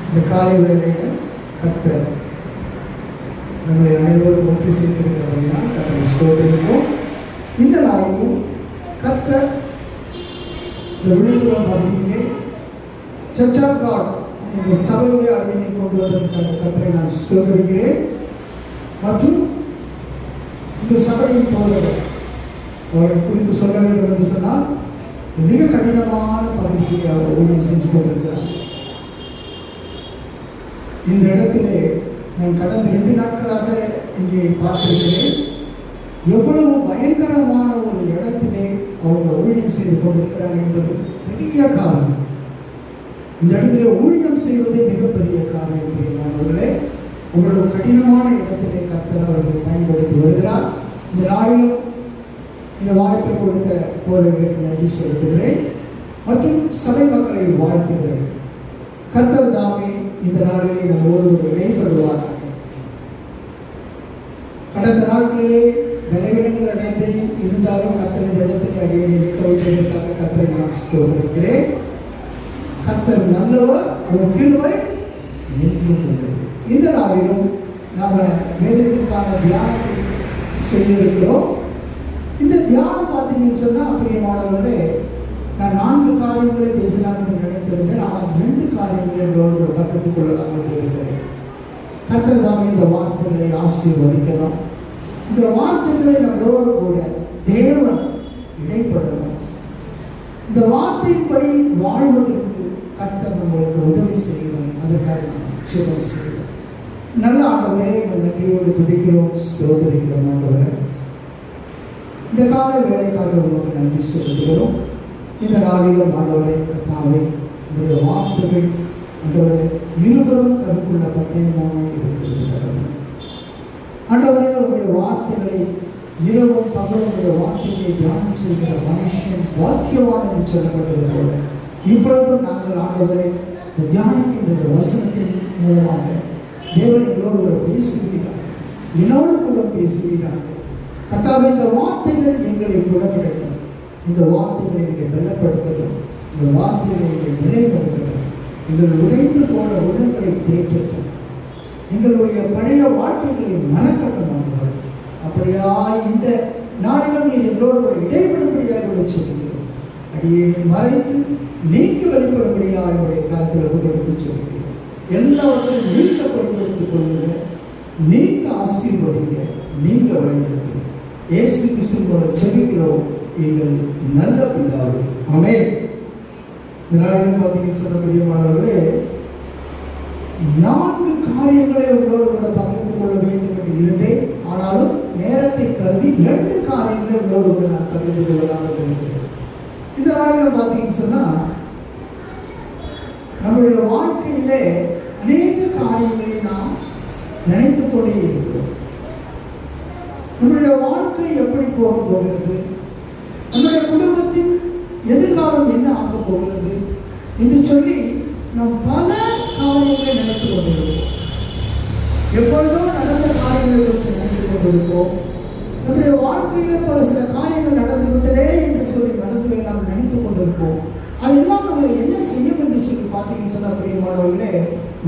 இந்த காலை வேளையில் கர்த்தர் நம்முடைய அனைவரும் ஒன்று சேர்த்திருக்கிறவர்களா கர்த்தரை ஸ்தோத்திரிப்போம். இந்த நாளிலும் கர்த்தர் இந்த விழுப்புரம் பகுதியிலே சர்ச் ஆஃப் காட் இந்த சபையுடைய அடியை கொண்டு வந்ததற்காக கர்த்தரை நான் ஸ்தோத்திரிக்கிறேன். மற்றும் இந்த சபையின் போதவர் அவர்கள் குறித்து சொல்ல வேண்டும் என்று சொன்னால் மிக கடினமான பகுதியை அவர் ஊழியம் செஞ்சு கொண்டிருக்கிறார். இந்த இடத்திலே நான் கடந்த 2 நாட்களாக இங்கே பார்த்திருக்கிறேன். எவ்வளவு பயங்கரமான ஒரு இடத்திலே அவங்க ஊழியம் செய்து கொண்டிருக்கிறார் என்பது பெரிய காரணம். இந்த இடத்திலே ஊழியம் செய்வதே மிகப்பெரிய காரணம். பிரியமானவர்களே, அவ்வளவு கடினமான இடத்திலே கர்த்தர் அவர்களை பயன்படுத்தி வருகிறார். இந்த நாளிலும் இந்த வாய்ப்பை கொடுத்த போதவருக்கு நன்றி செலுத்துகிறேன் மற்றும் சபை மக்களை வாழ்த்துகிறேன். கர்த்தர் தாமே இந்த நாளிலே நம்மோடு இடைப்படுவார். கடந்த நாட்களிலே விளைவிடங்கள் அடைந்தையும் இருந்தாலும் கர்த்தர் இந்த இடத்திலே அடைய நிற்க வைத்ததற்காக கர்த்தரை நான் ஸ்தோத்திரிக்கிறேன். கர்த்தர் நல்லவர், அவர் கிருபை என்றும் உள்ளது. இந்த நாளிலும் நாம வேதத்திற்கான தியானத்தை செய்திருக்கிறோம். இந்த தியானம் பார்த்தீங்கன்னு சொன்னால் பிரியமானவர்களே, நான் 4 காரியங்களை பேசலாம் என்று நினைத்திருந்தேன். ஆனால் 2 காரியங்களை எங்களோடு பகிர்ந்து கொள்ளலாம் என்று இருக்கிறேன். கர்த்தர் தாமே இந்த வார்த்தைகளை ஆசீர்வதிக்கணும். இந்த வார்த்தைகளை நம்மளோடு கூட தேவன் இடைப்படணும். இந்த வார்த்தையின்படி வாழ்வதற்கு கர்த்தர் நம்மளுக்கு உதவி செய்யணும். அதற்காக நாம் ஜெபம் செய்யணும். நல்ல ஆண்டவரே, நன்றியோடு துதிக்கிறோம், ஸ்தோத்திரிக்கிறோம். ஆண்டவரே, இந்த கால வேலைக்காக உங்களுக்கு நன்றி செலுத்துகிறோம். இந்த நாளிலும் ஆண்டவரே கர்த்தாவே, உங்களுடைய வார்த்தைகள் ஆண்டவரே இருவரும் கருக்குள்ள பட்டயமாக இருக்கிறது. ஆண்டவரே, உங்களுடைய வார்த்தைகளை இரவும் பகலும் உடைய வார்த்தைகளை தியானம் செய்கிற மனுஷன் வாக்கியவான் என்று சொல்லப்பட்டது போல இப்பொழுதும் நாங்கள் ஆண்டவரே தியானிக்கின்ற வசனத்தின் மூலமாக தேவன் எங்களோடு பேசுகிறார், என்னோடு கூட பேசுகிறார். கர்த்தாவே, இந்த வார்த்தைகள் எங்களை புறப்படட்டும், இந்த வார்த்தைகளை எங்களை பலப்படுத்தட்டும், இந்த வார்த்தைகளை எங்களை நிலைநிறுத்தட்டும், எங்கள் உடைந்து போன உடல்களை தேற்றட்டும், எங்களுடைய பழைய வாழ்க்கைகளை மறக்கட்டும். ஆண்டவர், அப்படியாய் இந்த நாளிலும் நீர் எங்களோடு கூட இடைபடும்படியாக சொல்லுகிறோம். அடியை மறைத்து நீங்க வெளிப்படும்படியாக என்னுடைய கருத்தில் கொடுத்து சொல்லுகிறோம். எல்லாவற்றையும் நீங்க பொருட்படுத்திக் கொள்ளுங்க, நீங்க ஆசீர்வதிங்க, நீங்க வழிபடுங்க. இயேசு கிறிஸ்துவோட ஜெபிக்கிறோம் எங்கள் நல்ல பிதாவே, ஆமென். இந்த நாளிலும் பார்த்தீங்கன்னு சொன்ன பிரியமானவர்களே, 4 காரியங்களை உங்களோடு கூட பகிர்ந்து கொள்ள வேண்டும் என்று இருந்தேன். ஆனாலும் நேரத்தை கருதி 2 காரியங்களை உங்களோடு கூட நான் பகிர்ந்து கொள்ளலாம் இருக்கிறேன். இந்த நாளிலும் பார்த்தீங்கன்னு சொன்னா நம்முடைய வாழ்க்கையிலே அநேக காரியங்களை நாம் நினைத்துக் கொண்டே இருக்கிறோம். நம்முடைய வாழ்க்கை எப்படி போக போகிறது, நம்முடைய குடும்பத்தின் எதிர்காலம் என்ன ஆக போகிறது என்று சொல்லி நாம் பல காரியங்களை நினைத்து கொண்டிருக்கோம். எப்பொழுதோ நடந்த காரியங்களை குறித்து நினைத்து கொண்டிருக்கோம். நம்முடைய வாழ்க்கையில பல சில காரியங்கள் நடந்து விட்டதே என்று சொல்லி நாம் நினைத்துக் கொண்டிருப்போம். அதெல்லாம் நம்மளை என்ன செய்யும் என்று சொல்லி பார்த்தீங்கன்னு சொன்ன பிரியமானவர்களே,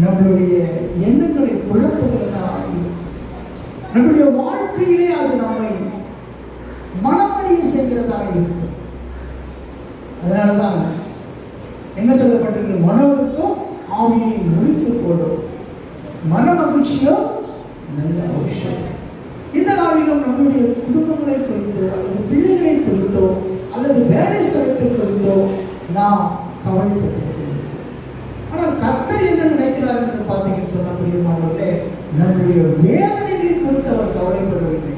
நம்மளுடைய எண்ணங்களை குழப்புகிறதா, நம்முடைய வாழ்க்கையிலே அது நம்மை மனமறிய செய்கிறதா இருக்கும். அதனாலதான் என்ன சொல்லப்பட்டிருக்கு, மனோவுக்கும் ஆவியை முறித்து போடும், மன மகிழ்ச்சியோ நல்ல ஔஷதம். இந்த நாளிலும் நம்முடைய குடும்பங்களை குறித்தோ அல்லது பிள்ளைகளை குறித்தோ அல்லது வேலை ஸ்தலத்தை குறித்தோ நாம் கவலைப்பட்டிருக்கிறோம். ஆனால் கர்த்தர் என்ன நினைக்கிறார் என்று பார்த்தீங்கன்னு சொன்ன பிரியமானவர்களே, நம்முடைய வேதனைகளை குறித்து அவர் கவலைப்படவில்லை,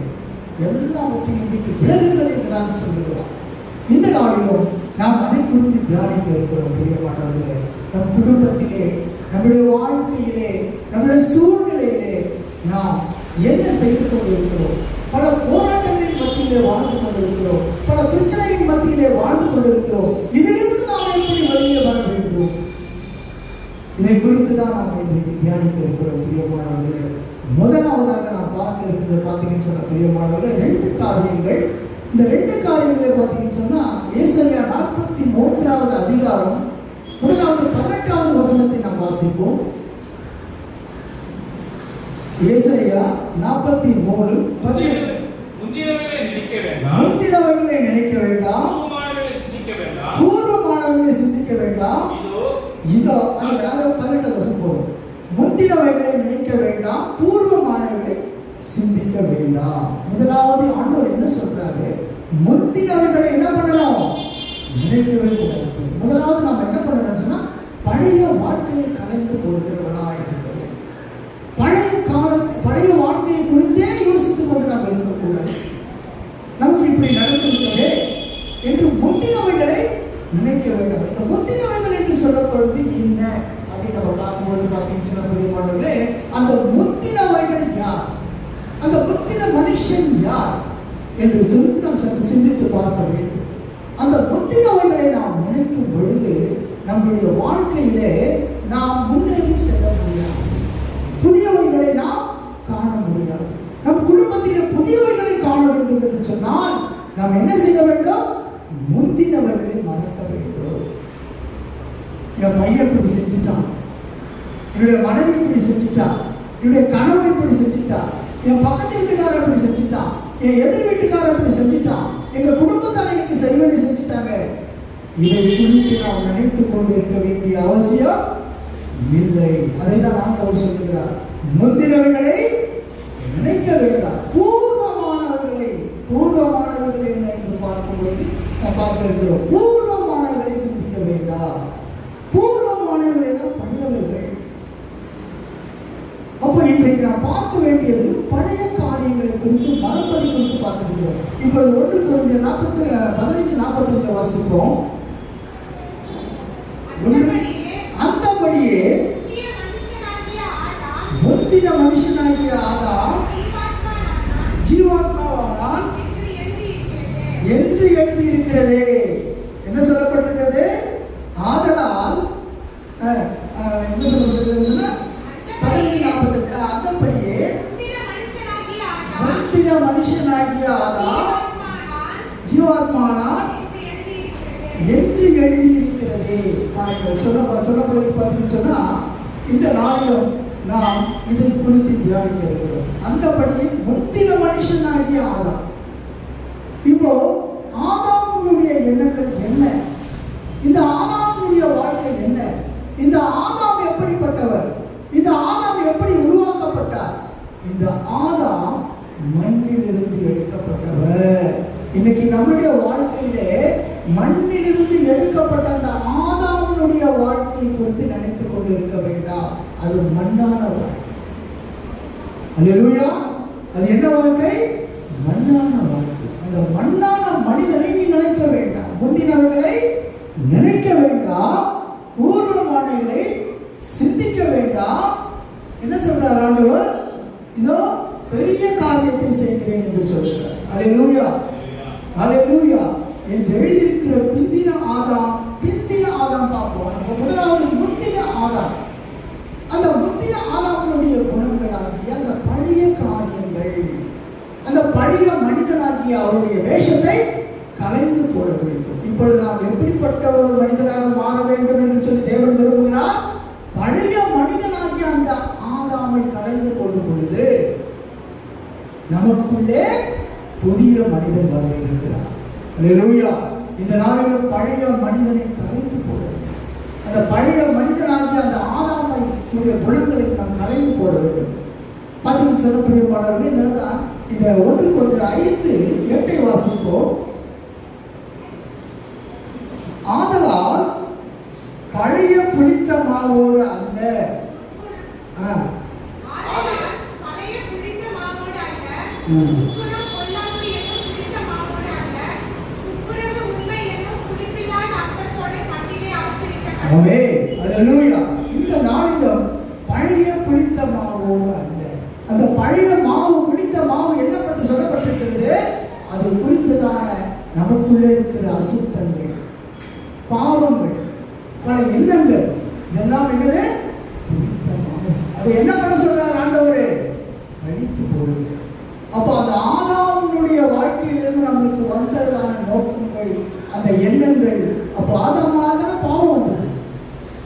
எல்லாவற்றையும் இன்னைக்கு விலகுங்கள் என்றுதான் சொல்லுகிறார். இந்த நாளிலும் நாம் அதை குறித்து தியானிக்க இருக்கிறோம். பிரியமானவர்களே, நம் குடும்பத்திலே, நம்முடைய வாழ்க்கையிலே, நம்முடைய சூழ்நிலையிலே நாம் என்ன செய்து கொண்டிருக்கிறோம்? பல போராட்டங்களின் மத்தியிலே வாழ்ந்து கொண்டிருக்கிறோம், பல பிரச்சனையின் மத்தியிலே வாழ்ந்து கொண்டிருக்கிறோம். இதிலிருந்து நாம் எப்படி வெளியே வர வேண்டும்? இதை குறித்து தான் நாம் இன்றைக்கு தியானிக்க இருக்கிறோம். பிரியமானவர்களே, முதலாவதாக நாம் பார்க்க இருக்கிற பார்த்தீங்கன்னு சொன்ன பிரியமானவர்களே 2 காரியங்கள். இந்த 2 காரியங்களை பார்த்தீங்கன்னு சொன்னா ஏசாயா 43வது அதிகாரம் 18வது வசனத்தை நாம் வாசிப்போம். ஏசாயா 43:10. முந்தினவைகளை நினைக்க வேண்டாம், முந்தினவைகளை நினைக்க வேண்டாம், பூர்வமானவைகளை சிந்திக்க வேண்டாம், பூர்வமானவைகளை சிந்திக்க வேண்டாம். இதோ அந்த 18 வசனம் போகும். முந்தினவைகளை நினைக்க வேண்டாம், பூர்வமானவைகளை சிந்திக்க வேண்டாம். முதலாவது ஆண்டவர் என்ன சொல்றாரு? முந்தினவைகளை என்ன பண்ணலாம்? நினைக்கவே கூடாது. முதலாவது நாம் என்ன பண்ணணும்னு சொன்னா, பழைய வாழ்க்கையை கலைந்து போடுகிறவனாக இருக்கிறோம். பழைய வாழ்க்கையை குறித்தே யோசித்துக் கொண்டு நாம் இருக்கக்கூடாது. நமக்கு இப்படி நடந்துள்ளதே என்று முந்தினவைகளை நினைக்க வேண்டும். இந்த முந்தினவைகள் என்று சொல்லப்படுவது என்ன அப்படின்னு நம்ம பார்க்கும்போது பார்த்தீங்கன்னா பெரியவாளர்களே, அந்த முந்தினவைகள் யார்? அந்த முந்தின மனுஷன் யார் என்று சொல்லி நாம் சற்று சிந்தித்து பார்க்க வேண்டும். அந்த முந்தினவைகளை நாம் நினைக்கும் பொழுது நம்முடைய வாழ்க்கையிலே நாம் முன்னேறி செல்ல முடியாது. புதியவைகளை நாம் காண முடியாது. நம் குடும்பத்திலே புதியவைகளை காண வேண்டும் என்று சொன்னால் நாம் என்ன செய்ய வேண்டும்? முந்தினவர்களை மறக்க வேண்டும். என் பையன் இப்படி செஞ்சுட்டான், என்னுடைய மனைவி இப்படி செஞ்சுட்டான், என்னுடைய கணவர் இப்படி செஞ்சுட்டான், என் பக்கத்து வீட்டுக்காரர் இப்படி செஞ்சுட்டான், என் எதிர் வீட்டுக்காரர் இப்படி செஞ்சுட்டான், எங்க குடும்பத்தார் எனக்கு செய்வதை செஞ்சுட்டாங்க. இதை குறித்து நாம் நினைத்துக் கொண்டிருக்க வேண்டிய அவசியம் இல்லை. அதை தான் ஆண்டவர் சொல்லுகிறார். முந்தினவர்களை நினைக்க வேண்டாம், பூர்வமானவர்களை. பூர்வமானவர்கள் என்ன என்று பார்க்கும்போது நாம் பார்க்க இருக்கிறோம். பூர்வமானவர்களை சிந்திக்க வேண்டாம். பூர்வமானவர்கள் தான் பழையவர்கள். அப்ப இன்றைக்கு நாம் பார்க்க வேண்டியது பழைய காரியங்களை குறித்து மறப்பதை குறித்து பார்த்திருக்கிறோம். இப்ப 1 கொரிந்தியர் 15:45 வாசிப்போம். அந்தபடியே முந்தின மனுஷனாகிய ஆதாம் ஜீவாத்மாவானான் என்று எழுதி இருக்கிறதே. என்ன சொல்லப்பட்டிருக்கிறது? ஆதலால் என்ன சொல்லப்பட்டிருக்கிறது? 15:45. அந்தபடியே முந்தின மனுஷனாகிய ஆதாம் ஜீவாத்மானான் என்று எழுதி இருக்கிறதே. சொல்லப்படுவது பார்த்தீங்கன்னு சொன்னா, இந்த நாளிலும் நாம் இதை குறித்து தியானிக்க இருக்கிறோம். அந்தபடியே முந்தின மனுஷனாகிய ஆதாம். இப்போ ஆதாமுடைய எண்ணங்கள் என்ன? இந்த ஆதாமுடைய வாழ்க்கை என்ன? இந்த ஆதாம் எப்படிப்பட்டவர்? இந்த ஆதாம் எப்படி உருவாக்கப்பட்டார்? இந்த ஆதாம் மண்ணிலிருந்து எடுக்கப்பட்டவர். இன்னைக்கு நம்முடைய வாழ்க்கையிலே மண்ணிலிருந்து எடுக்கப்பட்ட அந்த ஆதாமுடைய வாழ்க்கையை குறித்து நினைத்துக் கொண்டு இருக்க வேண்டாம். அது மண்ணான வாழ்க்கை. அல்லேலூயா. அது என்ன வாழ்க்கை? மண்ணான வாழ்க்கை. அந்த மண்ணான மனிதனை நீ நினைக்க வேண்டாம். முந்தினவர்களை நினைக்க வேண்டாம். பூர்வமானவர்களை சிந்திக்க வேண்டாம். என்ன சொல்றார் ஆண்டவர்? இதோ பெரிய காரியத்தை செய்கிறேன் என்று சொல்கிறார். அல்லேலூயா, அல்லேலூயா என்று எழுதியிருக்கிற பிந்தின ஆதாம் பார்ப்போம். நம்ம முதலாவது முந்தின ஆதாம். அந்த முந்தின ஆதாமுடைய குணங்களாகிய அந்த பழைய காரியங்கள், அந்த பழைய மனிதனாகிய அவருடைய வேஷத்தை கலைந்து போட வேண்டும். இப்பொழுது நாம் எப்படிப்பட்ட ஒரு மனிதனாக மாற வேண்டும் என்று சொல்லி தேவன் விரும்புகிறார். பழைய மனிதனாகிய அந்த ஆதாமை கலைந்து கொள்ளும் பொழுது நமக்குள்ளே புதிய மனிதன் வர இருக்கிறார். அல்லேலூயா. இந்த நாளில் பழைய மனிதனை கலைந்து போட வேண்டும். அந்த பழைய மனிதனாகிய அந்த ஆதாமை உடைய குணங்களை நாம் கலைந்து போட வேண்டும். பதில் சிறப்புரியமானவர்களே, இந்த 1 கொரிந்தியர் 5:8 வாசிப்போம். ஆதலால் பழைய புளித்த மாவோடு அல்ல, இந்த நாளிலும் பழைய புளித்த மாவோடு அல்ல. அந்த பழைய மாவு, புளித்த மாவு என்ன பற்றி சொல்லப்பட்டிருக்கிறது? அது குறித்ததான நமக்குள்ளே இருக்கிற அசுத்தங்கள், பாவங்கள், பல எண்ணங்கள், இதெல்லாம் என்னது? புளித்த மாவு. அதை என்ன பண்ண சொல்றார் ஆண்டவரே? அழித்து போடுங்க. அப்போ அந்த ஆதாமுடைய வாழ்க்கையிலிருந்து நம்மளுக்கு வந்ததான நோக்கங்கள், அந்த எண்ணங்கள், அப்போ ஆதாமால பாவம் வந்தது.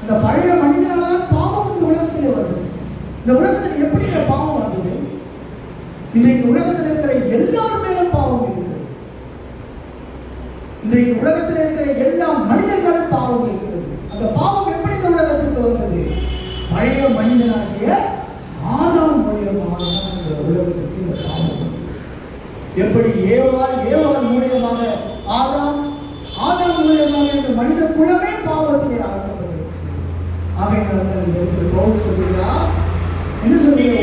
அந்த பழைய மனிதனால பாவம் இந்த உலகத்திலே வந்தது. இந்த உலகத்தில் எப்படி பாவம் வந்தது? இன்றைக்கு உலகத்தில் இருக்கிற எல்லார் மேலும் பாவம் இருக்கிறது. இன்றைக்கு உலகத்தில் இருக்கிற எல்லா மனிதர்களும் பாவம் இருக்கிறது. அந்த பாவம் எப்படி இந்த உலகத்துக்கு வந்தது? பழைய மனிதனாகிய ஆதாம் மூலியமாக இந்த உலகத்துக்கு இந்த பாவம் வந்தது. எப்படி ஏவாள் மூலியமாக ஆதாம் மூலியமாக இந்த மனித குலமே பாவத்திலே ஆக்கப்பட்டது. ஆகையினால் பவுல் சொல்கிறார், என்ன சொல்கிறார்?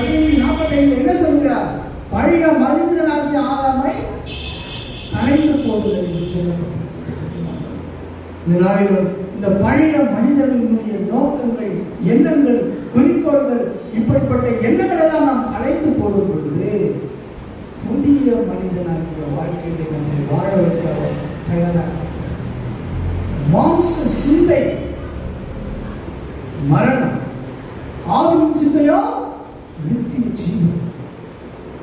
1:45 என்ன சொல்கிறார்? பழைய மனிதனாகிய ஆதாமை அழைத்து போடுதல் என்று சொல்லப்பட்டிருக்கிறது. இந்த நாளிலும் இந்த பழைய மனிதனுடைய நோக்கங்கள், எண்ணங்கள், குறிக்கோள்கள், இப்படிப்பட்ட எண்ணங்களை எல்லாம் நாம் அழைத்து போடும் பொழுது புதிய மனிதனாகிய வாழ்க்கையை நம்மை வாழ வைக்க தயாராக. மாம்ச சிந்தை மரணம், ஆவியின் சிந்தையோ நித்திய ஜீவன்.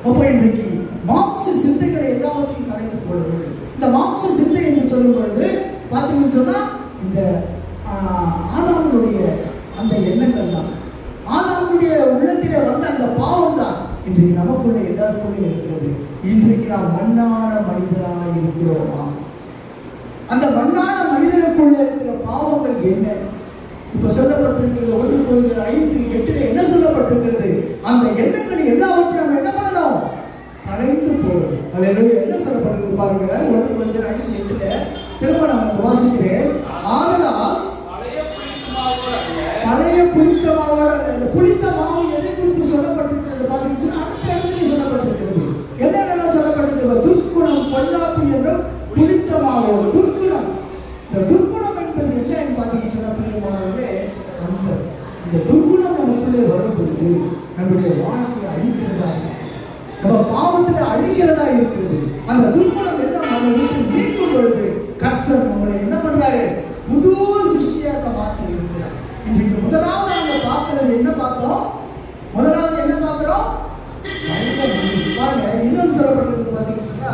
அப்ப இன்றைக்கு மாம்ச சிந்தைகளை எல்லாவற்றையும் கலைந்து போட வேண்டும். இந்த மாம்ச சிந்தை என்று சொல்லும் பொழுது பார்த்தீங்கன்னு சொன்னா இந்த ஆதாமுடைய அந்த எண்ணங்கள் தான், ஆதாமுடைய உள்ளத்திலே வந்த அந்த பாவம் தான் இன்றைக்கு நமக்குள்ள எல்லாருக்குள்ளே இருக்கிறது. இன்றைக்கு நாம் மண்ணான மனிதனாக இருக்கிறோமா? அந்த மண்ணான மனிதனுக்குள்ள இருக்கிற பாவங்கள் என்ன? இப்ப சொல்லப்பட்டிருக்கிறது 1:5-8 என்ன சொல்லப்பட்டிருக்கிறது? அந்த எண்ணங்கள் எல்லாவற்றையும் நம்ம என்ன பண்ணணும்? கலைந்து போடும். அல்லேலூயா. என்ன சொல்லப்பட்டிருக்கு பாருங்க, 1:5-8 திரும்ப நான் வாசிக்கிறேன். ஆதலால் பழைய புளித்த மாவோட, அந்த புளித்த மாவு எதை குறித்து சொல்லப்பட்டிருக்கிறது பார்த்தீங்கன்னா அடுத்த இடத்துல சொல்லப்பட்டிருக்கிறது. என்னென்ன சொல்லப்பட்டிருக்கிறது? துர்க்குணம், பொல்லாப்பு என்றும் புளித்த மாவோடு துர்க்குணம். இந்த துர்க்குணம் என்பது என்ன பார்த்தீங்கன்னா பிரியமானவர்களே, அந்த துர்க்குணம் நமக்குள்ளே வரும் பொழுது நம்முடைய வாழ்க்கையை அழிக்கிறதா, நம்ம பாவத்தில் அழிக்கிறதா இருக்கிறது. அந்த துர்க்குணம் எல்லாம் நம்ம வீட்டில் நீக்கும் பொழுது கர்த்தர் நம்மளை என்ன பண்றாரு? புது சிருஷ்டியாக மாற்றி இருக்கிறார். இன்றைக்கு முதலாவது நாங்க பார்க்கிறது என்ன பார்த்தோம்? முதலாவது என்ன பார்க்கிறோம்? பாருங்க, இன்னொன்று சொல்லப்பட்டிருக்கு பார்த்தீங்கன்னு சொன்னா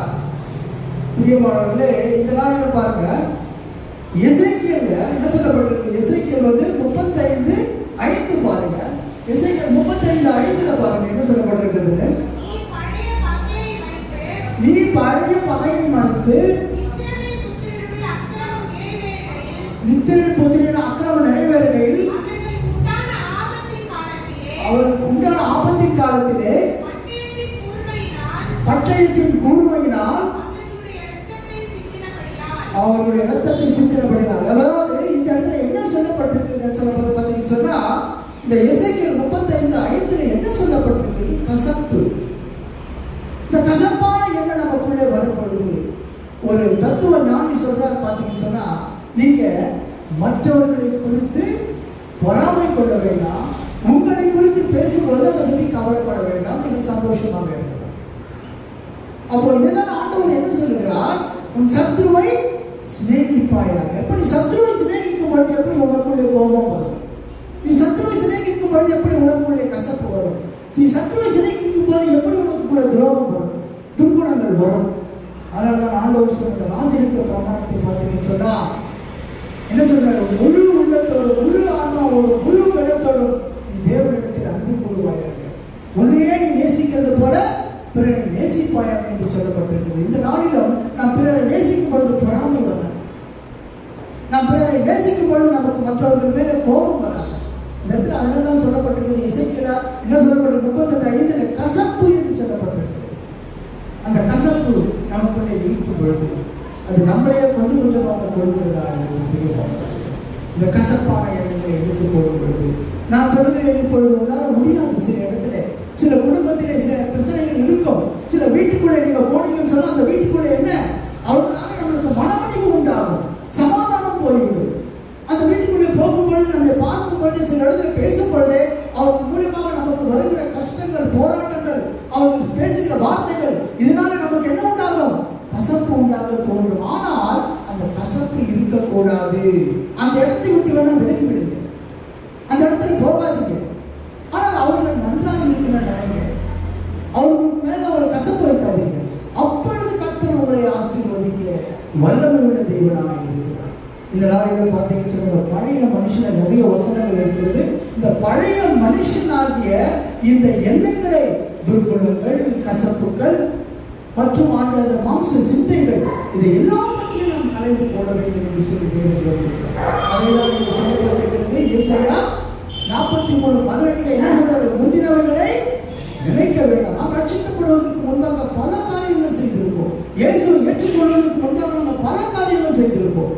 பிரியமானவர்களே, இந்த நாளில் பாருங்க எசேக்கியேல் என்ன சொல்லப்பட்டிருக்கு? எசேக்கியேல் 35:5 பாருங்க. எசேக்கியேல் 35:5 பாருங்க என்ன சொல்லப்பட்டிருக்கிறது? நீ பழைய பகையை மறந்து நித்திரன் புத்திரன் அக்கிரமம் நிறைவேறுகையில் அவருக்கு உண்டான ஆபத்தின் காலத்திலே பட்டயத்தின் கூர்மையினால் அவருடைய ரத்தத்தை சிந்தினபடினால். அதாவது இந்த இடத்துல என்ன சொல்லப்பட்டிருக்கு சொல்லும்போது பார்த்தீங்கன்னு சொன்னா இந்த எசேக்கியேல் 35:5 என்ன சொல்லப்பட்டிருக்கு? கசப்பு. இந்த கசப்பான எண்ணம் நமக்குள்ளே வரும் பொழுது ஒரு தத்துவ ஞானி சொல்றாரு பார்த்தீங்கன்னு சொன்னா, நீங்க மற்றவர்களை குறித்து பொறாமை கொள்ள வேண்டாம், உங்களை குறித்து பேசும்போது அதை பற்றி கவலைப்பட வேண்டாம், நீங்கள் சந்தோஷமாக இருக்கலாம். அப்போ இதெல்லாம் ஆண்டவர் என்ன சொல்லுகிறார்? உன் சத்ருவை சிநேகிப்பாயாக. எப்படி சத்ருவை சிநேகிக்கும் பொழுது எப்படி உனக்குள்ளே கோபம் வரும்? நீ சத்ருவை சிநேகிக்கும் பொழுது எப்படி உனக்குள்ளே கசப்பு வரும்? நீ சத்ருவை சிநேகிக்கும் போது எப்படி உனக்குள்ள துரோகம் வரும், துர்குணங்கள் வரும். அதனால தான் ஆண்டவர் சொன்ன ராஜரிக பிரமாணத்தை பார்த்தீங்கன்னு சொன்னா என்ன சொல்றாரு? முழு உள்ளத்தோடு, முழு ஆன்மாவோடு, முழு பலத்தோடும் நீ தேவனிடத்தில் அன்பு கூறுவாயாக. உன்னையே நீ நேசிக்கிறது போல பிறரை நேசிப்பாயாக என்று சொல்லப்பட்டிருக்கிறது. இந்த நாளிலும் நாம் பிறரை நேசிக்கும் பொழுது பொறாமை வராது. நாம் பிறரை நேசிக்கும் பொழுது நமக்கு மற்றவர்கள் மேலே கோபம் வராது. இந்த இடத்துல அதெல்லாம் சொல்லப்பட்டிருக்கிறது. எசேக்கியேல் என்ன சொல்லப்பட்டிருக்கு? 35:5 கசப்பு என்று சொல்லப்பட்டிருக்கிறது. அந்த கசப்பு நமக்குள்ளே இருக்கும் பொழுது அது நம்மளையே கொஞ்சம் கொஞ்சமாக கொள்கிறதா என்று இந்த கசப்பான எண்ணங்களை எடுத்து போடும் பொழுது நான் சொல்லுகிறேன், இப்பொழுது உங்களால் முடியாது. சில இடத்துல, சில குடும்பத்திலே சில பிரச்சனைகள் இருக்கும். சில வீட்டுக்குள்ளே நீங்க போனீங்கன்னு சொன்னா அந்த வீட்டுக்குள்ளே என்ன அவர்களால நம்மளுக்கு மனமணிவு உண்டாகும், சமாதானம் போய்விடும். அந்த வீட்டுக்குள்ளே போகும் பொழுது நம்மை பார்க்கும் பொழுது சில இடத்துல பேசும் பொழுதே அவர் மூலமாக நமக்கு வருகிற கஷ்டங்கள், போராட்டங்கள், அவர் பேசுகிற வார்த்தைகள், இதனால நமக்கு என்ன உண்டாகும்? கசப்பு உண்டாக தோன்றும். ஆனால் அந்த கசப்பு இருக்கக்கூடாது. அந்த இடத்தை விட்டு வேணா விலகி விடுங்க, அந்த இடத்துல போகாதீங்க. ஆனால் அவர்கள் நன்றாக இருக்கிற நினைங்க, அவர்களுக்கு மேல ஒரு கசப்பு வைக்காதீங்க. அப்பொழுது கர்த்தர் உங்களை ஆசீர்வதிக்க வல்லமையுள்ள தேவனாக இருக்கிறார். இந்த நாளில் பார்த்தீங்கன்னு சொன்ன பழைய மனுஷன நிறைய வசனங்கள் இருக்கிறது. இந்த பழைய மனுஷனாகிய இந்த எண்ணங்களை துர்குணங்கள், கசப்புகள் மற்றும் அந்த மாம்ச சிந்தைகள், இதை எல்லாவற்றையும் நாம் கலைந்து போட வேண்டும் என்று சொல்லி தேவன் அதைதான் இங்கே சொல்லப்பட்டிருக்கிறது. ஏசாயா 43:18 என்ன சொல்றாரு? முந்தினவர்களை நினைக்க வேண்டாம். நாம் ரட்சிக்கப்படுவதற்கு முன்பாக பல காரியங்கள் செய்திருப்போம். இயேசு ஏற்றுக்கொள்வதற்கு முன்பாக நம்ம பல காரியங்கள் செய்திருப்போம்.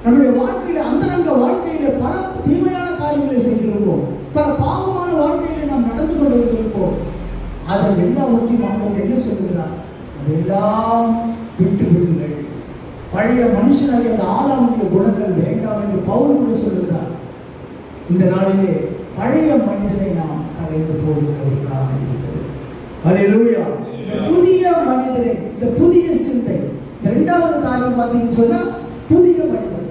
நம்முடைய வாழ்க்கையில, அந்தரங்க வாழ்க்கையில பல தீமையான காரியங்களை செய்திருப்போம். பல பாவமான வாழ்க்கையில நாம் நடந்து கொண்டிருந்திருப்போம். அதை எல்லாவற்றையும் ஆண்டவர் என்ன சொல்லுகிறார்? அதெல்லாம் விட்டு விடுங்கள். பழைய மனுஷனாகிய அந்த ஆதாமுடைய குணங்கள் வேண்டாம் என்று பவுல் கூட சொல்லுகிறார். இந்த நாளிலே பழைய மனிதனை நாம் கலைந்து போடுகிறவர்களாக இருக்கிறோம். அல்லேலூயா. புதிய மனிதனை, இந்த புதிய சிந்தை, இரண்டாவது காரியம் பார்த்தீங்கன்னு சொன்னா புதிய மனிதன்.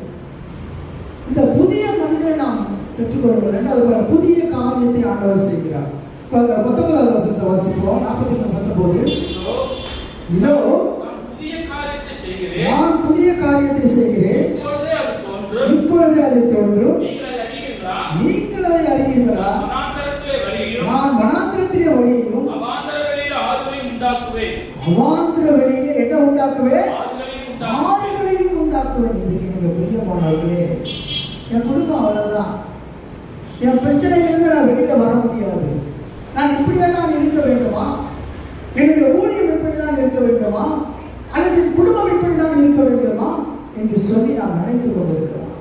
இந்த புதிய மனிதனை நாம் பெற்றுக்கொள்ள வேண்டும். புதிய காரியத்தை ஆண்டவர் செய்கிறார். 19வது வசனத்தை வாசிப்போம். 43:19. இதோ நான் புதிய காரியத்தை செய்கிறேன், இப்பொழுது அது தோன்றும், நீங்கள் அதை அறிவீர்களா? நான் வனாந்திரத்திலே வழியையும் அவாந்திர வெளியிலே என்ன உண்டாக்குவேன்? ஆறுகளையும் உண்டாக்குவேன். இன்றைக்கு பிரியமானவர்களே, என் குடும்பம் அவ்வளவுதான். என் பிரச்சனையிலிருந்து நான் வெளியில வர முடியாது. நான் இப்படிதான் நான் இருக்க வேண்டுமா? என்னுடைய ஊழியம் இப்படிதான் இருக்க வேண்டுமா? அல்லது குடும்பம் இப்படிதான் இருக்க வேண்டுமா என்று சொல்லி நாம் நினைத்து கொண்டிருக்கலாம்.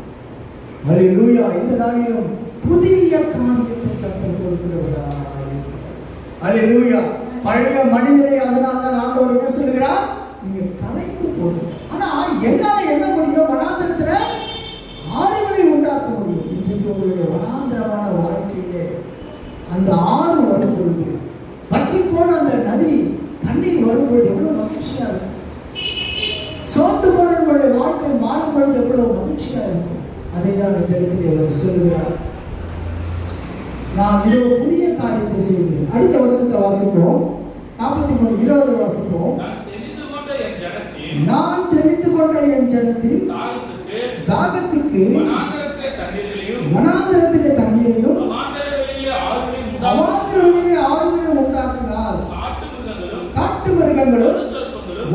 அல்லேலூயா. இந்த நாளிலும் புதிய காரியத்தை கற்றுக் கொடுக்கிறவராக இருக்கிறார். அல்லேலூயா. பழைய மனிதனை அதனால் தான் ஆண்டவர் என்ன சொல்லுகிறார்? நீங்க கலைத்து போதும். ஆனா என்னால என்ன முடியும்? வனாந்திரத்துல ஆறுகளை உண்டாக்க முடியும். இன்றைக்கு உங்களுடைய வனாந்திரமான வாழ்க்கையிலே அந்த ஆறு வரும் பொழுது, வற்றி போன அந்த நதி தண்ணீர் வரும்பொழுது எவ்வளவு மகிழ்ச்சியா இருக்கும். சோர்ந்து போன உங்களுடைய வாழ்க்கை மாறும் பொழுது எவ்வளவு மகிழ்ச்சியா இருக்கும். அதை தான் இந்த இடத்திலே அவர் சொல்லுகிறார். நான் இதோ புதிய காரியத்தை செய்கிறேன். அடுத்த வசனத்தை வாசிப்போம். 43:20 வாசிப்போம். நான் தெரிந்து கொண்ட என் ஜனத்தின் தாகத்துக்கு வனாந்திரத்திலே தண்ணீரையும் அவாந்திர வெளியிலே ஆறுகளையும் உண்டாக்கினார். காட்டு மிருகங்களும்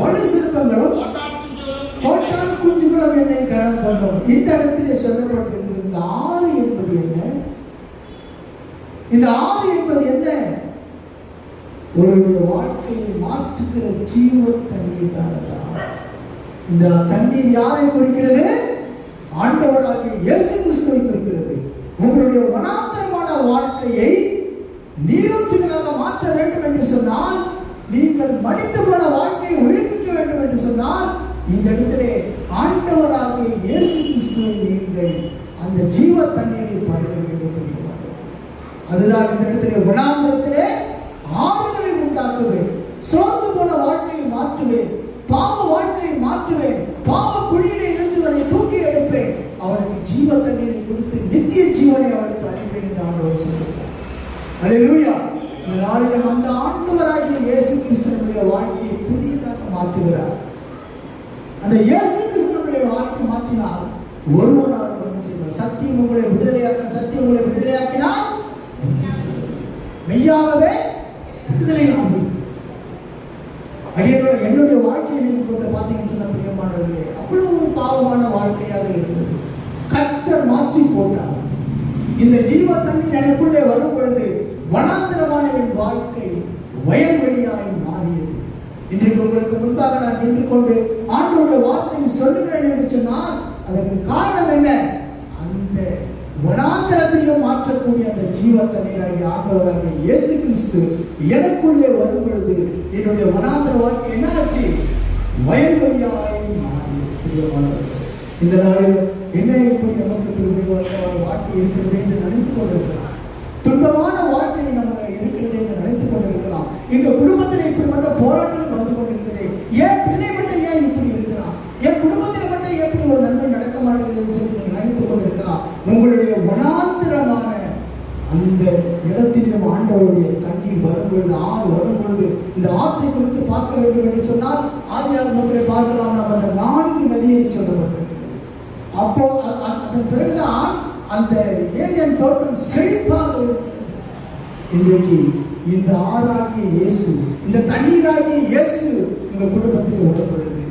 வலு சிற்பங்களும் கோட்டான் குஞ்சுகளும் என்னை கரம் கொண்டோம். இந்த இடத்திலே சொல்லப்பட்டிருக்கிறது. இந்த ஆறு என்பது என்ன? இந்த ஆறு என்பது என்ன? உங்களுடைய வாழ்க்கையை மாற்றுகிற ஜீவ தண்ணீர் தான். இந்த தண்ணீர் யாரை குறிக்கிறது? ஆண்டவராகிய இயேசு கிறிஸ்துவை குறிக்கிறது. உங்களுடைய வனாந்தரமான வாழ்க்கையை நீரூற்றுகளாக மாற்ற வேண்டும் என்று சொன்னால், நீங்கள் மடிந்து போன வாழ்க்கையை உயிர்ப்பிக்க வேண்டும் என்று சொன்னால், இந்த இடத்திலே ஆண்டவராகிய இயேசு கிறிஸ்துவை நீங்கள் அந்த ஜீவ தண்ணீரை பருக வேண்டும். அதுதான் இந்த இடத்திலே வனாந்தரத்திலே ஆறுகளை உண்டாக்குவேன். சோர்ந்து போன வாழ்க்கையை மாற்றுவேன். பாவ வாழ்க்கையை மாற்றுவேன். பாவ குழியிலே இருந்தவனை தூக்கி எடுப்பேன். அவனுக்கு ஜீவ தண்ணீரை கொடுத்து நித்திய ஜீவனை அவனுக்கு அளிப்பேன் என்று ஆண்டவர் சொல்லுகிறார். அல்லேலூயா. இந்த நாளில் அந்த ஆண்டவராகிய இயேசு கிறிஸ்துவினுடைய வாழ்க்கையை புதியதாக மாற்றுகிறார். அந்த இயேசு கிறிஸ்துவினுடைய வாழ்க்கை மாற்றினால் ஒருவனாக என்ன செய்வார்? சத்தியம் உங்களை விடுதலையாக்க, சத்தியம் உங்களை விடுதலையாக்கினால் மெய்யாகவே விடுதலையாகும். என்னுடைய வாழ்க்கையை நீங்க கொண்டு பார்த்தீங்கன்னு சொன்ன பிரியமானவர்களே, அவ்வளவு பாவமான வாழ்க்கையாக இருந்தது. கர்த்தர் மாற்றி போட்டார். இந்த ஜீவ தண்ணீர் எனக்குள்ளே வரும் பொழுது வனாந்திரமான என் வாழ்க்கை வயல்வெளியாய் மாறியது. இன்றைக்கு உங்களுக்கு முன்பாக நான் நின்று கொண்டு ஆண்டவருடைய வார்த்தையை சொல்லுகிறேன் என்று சொன்னால் அதற்கு காரணம் என்ன? அந்த வனாந்திரத்தையும் மாற்றக்கூடிய அந்த ஜீவ தண்ணீராகிய ஆண்டவராகிய இயேசு கிறிஸ்து எனக்குள்ளே வரும் பொழுது என்னுடைய வனாந்திர வாழ்க்கை என்ன ஆச்சு? வயல்வெளியாய் மாறியது. இந்த நாளில் என்ன இப்படி நமக்கு வாழ்க்கை இருக்கிறது என்று நினைத்துக் கொண்டிருக்கலாம். துன்பமான வாழ்க்கை நமக்கு இருக்கிறது என்று நினைத்துக் கொண்டிருக்கலாம். எங்க குடும்பத்தில் இப்படிப்பட்ட போராட்டங்கள் வந்து கொண்டிருக்கிறது. ஏன் பிள்ளை மட்டும் ஏன் இப்படி இருக்கலாம்? என் குடும்பத்தில் மட்டும் எப்படி ஒரு நன்மை நடக்க மாட்டேங்குது சொல்லி நீங்கள் நினைத்துக் கொண்டிருக்கலாம். உங்களுடைய வனாந்திரமான அந்த இடத்திலும் ஆண்டவருடைய தண்ணீர் வரும்பொழுது, ஆறு வரும்பொழுது இந்த ஆற்றை குறித்து பார்க்க வேண்டும் என்று சொன்னால் ஆதியாகமத்திலே பார்க்கலாம். நாம் அந்த 4 நதி என்று சொல்லப்பட்டிருக்கிறது. அப்போ அதன் பிறகுதான் அந்த ஏதேன் தோட்டம் செழிப்பாக. இன்றைக்கு இந்த ஆறாகிய இயேசு, இந்த தண்ணீராகிய இயேசு உங்க குடும்பத்தில் ஊற்றப்படுது.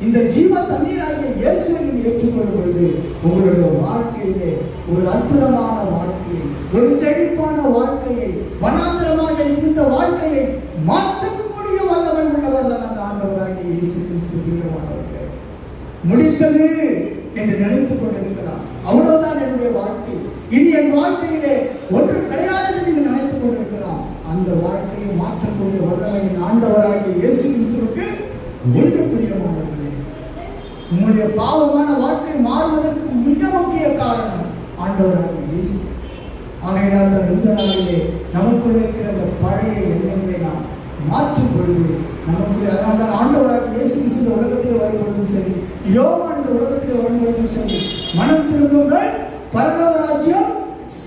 இந்த ஜீவ தண்ணீராகிய இயேசுவை நீங்கள் ஏற்றுக்கொள்ளும் பொழுது உங்களுடைய வாழ்க்கையிலே ஒரு அற்புதமான வாழ்க்கையை, ஒரு செழிப்பான வாழ்க்கையை, வனாந்தரமாக இருந்த வாழ்க்கையை மாற்றக்கூடிய வல்லமை உள்ளவர் தான் அந்த ஆண்டவராகிய இயேசு கிறிஸ்து. பிரியமானவர்களே, முடித்தது என்று நினைத்துக் கொண்டிருக்கிறார். அவ்வளவுதான் என்னுடைய வாழ்க்கை, இனி என் வாழ்க்கையிலே ஒன்று கிடையாது என்று நீங்கள் நினைத்துக் கொண்டிருக்கிறார். அந்த வாழ்க்கையை மாற்றக்கூடிய வல்லமையின் ஆண்டவராகிய இயேசு கிறிஸ்துவுக்கு ஒன்று. பிரியமானவர்களே, உங்களுடைய பாவமான வாழ்க்கை மாறுவதற்கு மிக முக்கிய காரணம் ஆண்டவராகிய இயேசு. ஆகையினால் தான் இந்த நாளிலே நமக்குள்ள இருக்கிற அந்த பழைய எண்ணங்களை நாம் மாற்றும் பொழுது நமக்கு, அதனால் தான் ஆண்டவராகிய இயேசு கிறிஸ்து இந்த உலகத்தில் வரும்பொழுதும் சரி, யோவான் இந்த உலகத்தில் வரும்பொழுதும் சரி, மனம் திரும்புங்கள், பரலோக ராஜ்யம்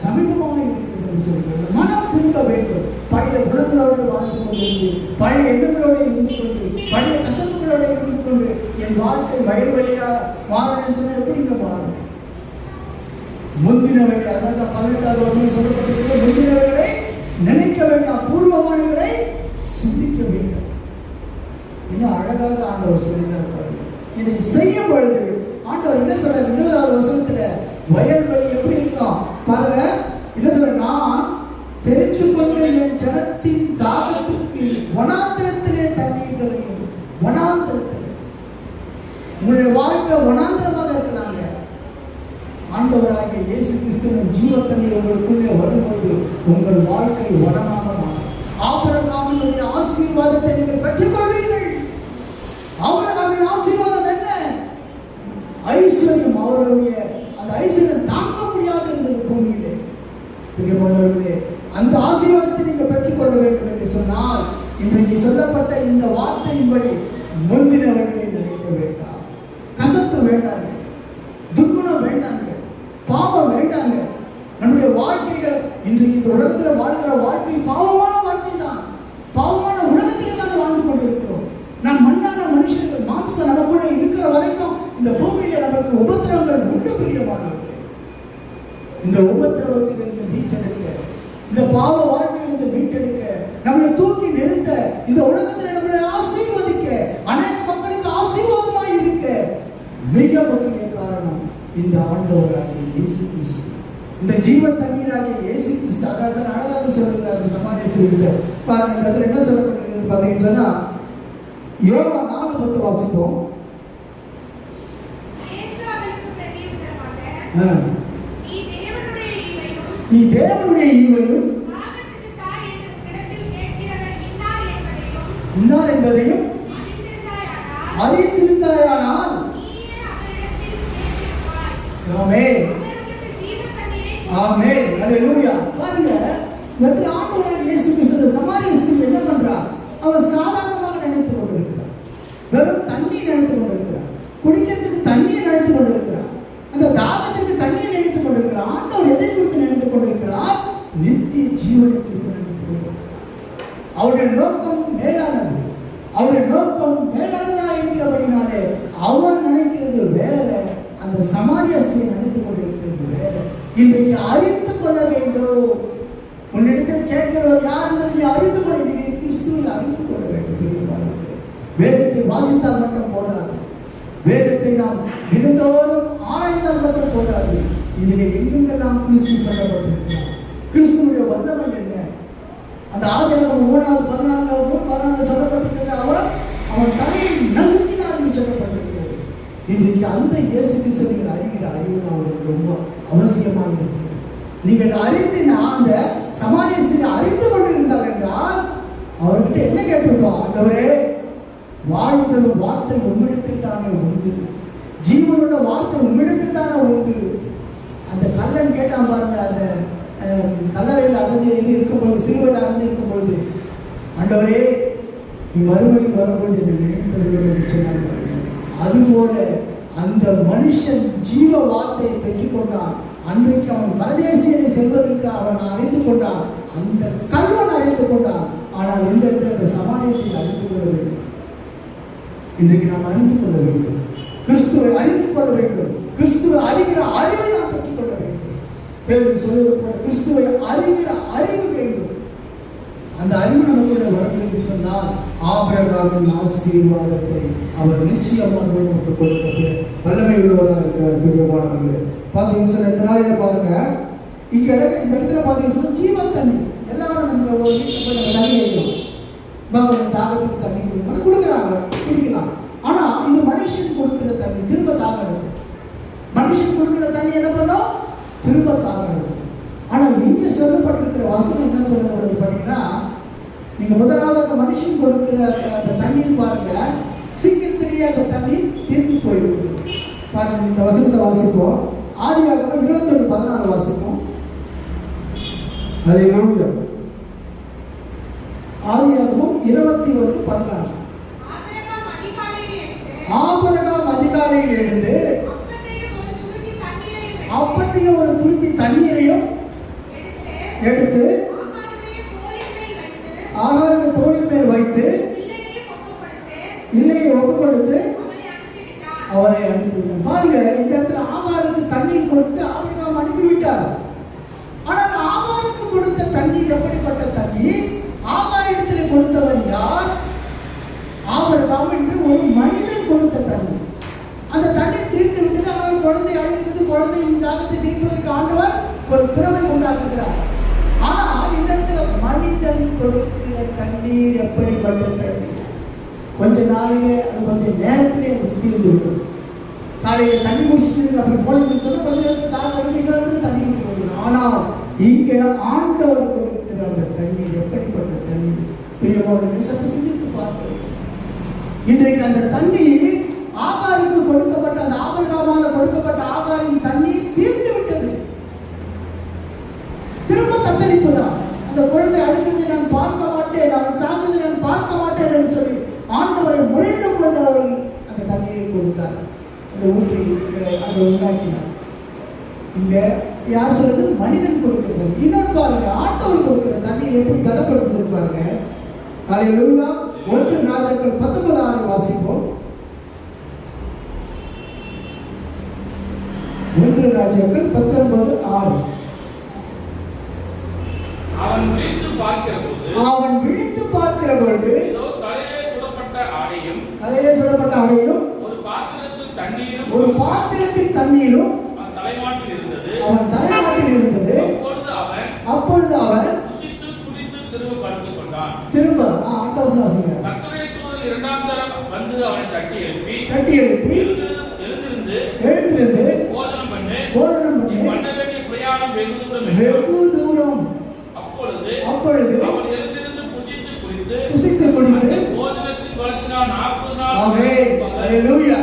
சமீபமாக இருக்கிறது சொல்கிறார். மனம் திரும்ப வேண்டும். பழைய குணங்களோடு வாழ்ந்து கொண்டிருந்து, பழைய எண்ணங்களோடு இருந்து கொண்டு, பழைய கசப்புகளோடு இருந்து கொண்டு என் வாழ்க்கை வயல்வெளியா மாறணும்னு சொன்னா எப்படிங்க மாறும்? முந்தினவைகளை, அதாவது 18வது வசனம் சொல்லப்பட்டிருக்கிறது, முந்தினவைகளை நினைக்க வேண்டாம், பூர்வமானவர்களை சிந்திக்க வேண்டும். இன்னும் அழகாக ஆண்டவர் சொல்லினார் பாருங்க. இதை செய்யும் பொழுது ஆண்டவர் என்ன சொல்ற? 20வது வசனத்துல வயல்வெளி எப்படி இருக்கும் பாருங்க. என்ன சொல்ற? நான் தெரிந்து கொண்டு என் ஜனத்தின் தாகத்திற்கு வனாந்தரத்திலே தண்ணீர்களையும், வனாந்தரத்திலே உங்களுடைய வாழ்க்கை வனாந்தரமாக இருக்கிறாங்க. ஆண்டவராகிய இயேசு கிறிஸ்துவின் ஜீவ தண்ணீர் உங்களுக்குள்ளே வரும்பொழுது உங்கள் வாழ்க்கை வனமாக மாறும். ஆபிரகாமினுடைய ஆசீர்வாதத்தை நீங்கள் பெற்றுக்கொள்வீர்கள். ஆபிரகாமின் ஆசீர்வாதம் என்ன? ஐஸ்வர்யம். அவருடைய அந்த ஐஸ்வர்யம் தாங்க முடியாது இருந்தது பூமியிலே. பிரியமானவர்களே, அந்த ஆசீர்வாதத்தை நீங்கள் பெற்றுக்கொள்ள வேண்டும் என்று சொன்னால் இன்றைக்கு சொல்லப்பட்ட இந்த வார்த்தையின்படி முந்தினவர்களை நினைக்க வேண்டாம், கசப்பு வேண்டாங்க, துர்குணம் வேண்டாங்க, பாவம் வேண்டாங்க. நம்முடைய வாழ்க்கையில இன்றைக்கு இந்த உலகத்தில் வாழ்கிற வாழ்க்கை பாவமான வாழ்க்கை தான். பாவமான உலகத்திலே தான் வாழ்ந்து கொண்டிருக்கிறோம். நாம் மண்ணான மனுஷர்கள், மாம்சம் நமக்குள்ள இருக்கிற வரைக்கும் இந்த பூமியில நமக்கு உபத்திரவங்கள் உண்டு. பிரியமானவர்களே, இந்த உபத்திரவத்திலிருந்து மீட்டெடுக்க, இந்த பாவ வாழ்க்கையிலிருந்து மீட்டெடுக்க, நம்மளை தூக்கி நிறுத்த, இந்த உலகத்தில் நம்மளை ஆசீர்வதிக்க, அநேக மக்களுக்கு ஆசீர்வாதமாய் இருக்க மிக முக்கிய காரணம் இந்த ஆண்டவராகிய இயேசு கிறிஸ்து, இந்த ஜீவ தண்ணீராகிய இயேசு கிறிஸ்து. அதாவது அழகாக சொல்லுகிறார் அந்த சமாரிய ஸ்திரீகிட்ட. பாருங்க, அதில் என்ன சொல்லப்பட்டிருக்கிறது பார்த்தீங்கன்னு சொன்னா, யோவான் 4:10 வாசிப்போம். நீ தேவனுடைய ஈவையும் இன்னார் என்பதையும் அறிந்திருந்தாயானால், ஆமென் ஆமென் அல்லேலூயா. பாருங்க, இந்த ஆண்டவராகிய இயேசு கிறிஸ்து சமாரிய ஸ்திரீ என்ன பண்றா? அவன் சாதாரணமாக நினைத்துக் கொண்டிருக்கிறார், வெறும் தண்ணீர் நினைத்துக் கொண்டிருக்கிறார், குடிக்கிறதுக்கு தண்ணீர் நினைத்துக் கொண்டிருக்கிறார், அந்த தாகத்திற்கு தண்ணீர் நினைத்துக் கொண்டிருக்கிறார். ஆண்டவர் எதை குறித்து நினைத்துக் கொண்டிருக்கிறார்? நித்திய ஜீவனை குறித்து நினைத்துக் கொண்டிருக்கிறார். அவருடைய நோக்கம் மேலானது. அவருடைய நோக்கம் மேலானதாக இருக்கிறபடினாலே அவர் நினைக்கிறது வேற, அந்த சமாரிய ஸ்திரீ நினைத்துக் கொண்டிருக்கிறது வேற. இன்றைக்கு அறிந்து கொள்ள வேண்டும். உன்னிடத்தில் கேட்கிறவர் யார் என்பதை நீ அறிந்து கொள்ள, கிறிஸ்துவை அறிந்து கொள்ள வேண்டும். வேதத்தை வாசித்தால் மட்டும் போதாது, வேதத்தை நாம் தினந்தோறும் ஆராய்ந்தால் மட்டும் போதாது. இதிலே எங்கெங்கெல்லாம் கிறிஸ்து சொல்லப்பட்டிருக்கிறார், கிறிஸ்துவுடைய வல்லமை என்ன? அந்த ஆதியாகமம் 3:14 சொல்லப்பட்டிருக்கிறது. அவன் தலையை நசுக்கினார் என்று சொல்லப்பட்டிருக்கிறது. இன்றைக்கு அந்த இயேசு கிறிஸ்து நீங்கள் அறிகிற அறிவு தான் உங்களுக்கு ரொம்ப அவசியமாக இருக்கிறது. நீங்கள் அறிந்தினா, அந்த சமாரிய ஸ்திரீ அறிந்து கொண்டிருந்தார் என்றால் அவர்கிட்ட என்ன கேட்டிருப்போம்? ஆண்டவரே, வாழ்தல் வார்த்தை உம்மிடத்தில் தானே உண்டு, ஜீவனுள்ள வார்த்தை உம்மிடத்தில் தானே உண்டு. அந்த கல்லன் கேட்டான் பாருங்க, அந்த கல்லறையில் அடைஞ்சு இருக்கும் பொழுது, சிறுவையில் அடைஞ்சு இருக்கும் பொழுது, ஆண்டவரே நீ மறுபடியும் வரும்பொழுது என்று நினைத்தருள் என்று சொன்னார். அதுபோல அந்த மனுஷன் ஜீவ வார்த்தையை பெற்றுக்கொண்டான். அன்றைக்கு அவன் பரதேசியனை செல்வதற்கு அவன் அறிந்து கொண்டான், அந்த கல்வன் அறிந்து கொண்டான். ஆனால் இந்த இடத்துல அந்த சமாளியத்தை அறிந்து கொள்ள வேண்டும். இன்றைக்கு நாம் அறிந்து கொள்ள வேண்டும், கிறிஸ்துவை அறிந்து கொள்ள வேண்டும், கிறிஸ்துவை அறிகிற அறிவை நாம் பெற்றுக் கொள்ள வேண்டும். சொல்வது போல கிறிஸ்துவை அறிகிற அறிவு வேண்டும். அந்த அறிவு நமக்குள்ள வரும் என்று சொன்னால் ஆபிரகாமின் ஆசீர்வாதத்தை அவர் நிச்சயமாக நமக்கு கொடுக்க வல்லமை உள்ளவராக இருக்கிறார். பிரியமானவர்களே, பார்த்தீங்கன்னு சொன்னா இந்த நாளையில பாருங்க, இந்த இடத்துல பார்த்தீங்கன்னு சொன்னா ஜீவன் தண்ணி. எல்லாரும் நம்ம ஒரு வீட்டுக்கு போய் தண்ணி வைக்கணும், தாகத்துக்கு தண்ணி கொடுக்கணும், கொடுக்குறாங்க, குடிக்கலாம். ஆனா இது மனுஷன் கொடுக்கிற தண்ணி திரும்ப தாகணும். மனுஷன் கொடுக்கிற தண்ணி என்ன பண்ணோம்? திரும்ப தாகணும். ஆனா இங்க சொல்லப்பட்டிருக்கிற வசனம் என்ன சொல்றது பார்த்தீங்கன்னா, நீங்க முதலாவது மனுஷன் கொடுக்கிற அந்த தண்ணீர் பாருங்க, சீக்கிரத்திலேயே அந்த தண்ணீர் தீர்ந்து போயிடுது. பாருங்க, இந்த வசனத்தை வாசிப்போம். ஆதியாகமம் 21:14 வாசிப்போம். அல்லேலூயா. ஆதியாகமம் 21:14. ஆபிரகாம் அதிகாலையில் எழுந்து அப்பத்தையும் ஒரு துருத்தி தண்ணீரையும் எடுத்து ஆகாருடைய தோளின் மேல் வைத்து பிள்ளையை ஒப்பு கொடுத்து அவரை அனுப்பிவிட்டார். பாருங்க, இந்த இடத்துல ஆகாருக்கு தண்ணீர் கொடுத்து ஆபிரகாம் அனுப்பிவிட்டார். ஆனால் ஆகாருக்கு கொடுத்த தண்ணீர் எப்படிப்பட்ட தண்ணீர்? ஆகாரிடத்தில் கொடுத்தவன் யார்? ஆபிரகாம் என்று ஒரு மனிதன் கொடுத்த தண்ணீர். அந்த தண்ணீர் தீர்த்து விட்டது. அவர் குழந்தை அழுகிறது. குழந்தையின் தாகத்தை தீர்ப்பதற்கு ஆண்டவர் ஒரு திறமை உண்டாக்குகிறார். ஆனால் இந்த இடத்துல மனிதன் கொடுக்கிற தண்ணீர் எப்படிப்பட்ட தண்ணீர்? கொஞ்ச நாளிலே, அது கொஞ்சம் நேரத்திலே தீர்ந்து விடும். காலையில தண்ணி குடிச்சிட்டு அப்படி போனீங்கன்னு சொன்னா கொஞ்ச நேரத்தில் தாகம் எடுத்துக்கிறது, தண்ணி குடிக்கணும். ஆனால் இங்கே ஆண்டவர் கொடுக்கிற அந்த தண்ணீர் எப்படிப்பட்ட தண்ணீர்? பிரியமான சற்று சிந்தித்து பார்க்கிறோம். இன்றைக்கு அந்த தண்ணீர் ஆகாருக்கு கொடுக்கப்பட்ட, அந்த ஆபிரகாமால் கொடுக்கப்பட்ட ஆகாரின் தண்ணீர் தீர்ந்து விட்டது. திரும்ப தத்தளிப்பு தான். அந்த குழந்தை அழுகிறது, நான் பார்க்க மாட்டேன், அவன் சாகுறது நான் பார்க்க மாட்டேன் என்று சொல்லி ஆண்டவரை முறையிடம் கொண்டு அவர் அந்த தண்ணீரை கொடுத்தார். அந்த ஊற்றி அதை உண்டாக்கினார். இங்க யார் சொல்றது? மனிதன் கொடுக்கிறது. இன்னொரு பாருங்க, ஆண்டவர் கொடுக்கிற தண்ணீர் எப்படி பலப்படுத்தி பாருங்க. அல்லேலூயா. 1 ராஜாக்கள் 19:6 வாசிப்போம். 1 ராஜாக்கள் 19:6. அவன் விழித்து பார்க்கிற பொழுது தலையிலே சுடப்பட்ட ஆடையும் ஒரு பாத்திரத்தில் தண்ணீரும் அவன் தலைமாட்டில் இருந்தது. அப்பொழுது அவன் குடித்து திரும்ப படுத்துக் கொண்டான். திரும்ப அடுத்த வசனம் வாசிங்க. கர்த்தருடைய தூதன் இரண்டாம் தரம் வந்து அவனை தட்டி எழுப்பி எழுந்திருந்து போஜனம் பண்ணு பண்ண வேண்டிய பிரயாணம் வெகு தூரம். அப்பொழுது அவன் எழுந்திருந்து புசித்து குடித்து போஜனத்தில் வளர்த்தினான் 40 நாள். ஆமென். அல்லேலூயா.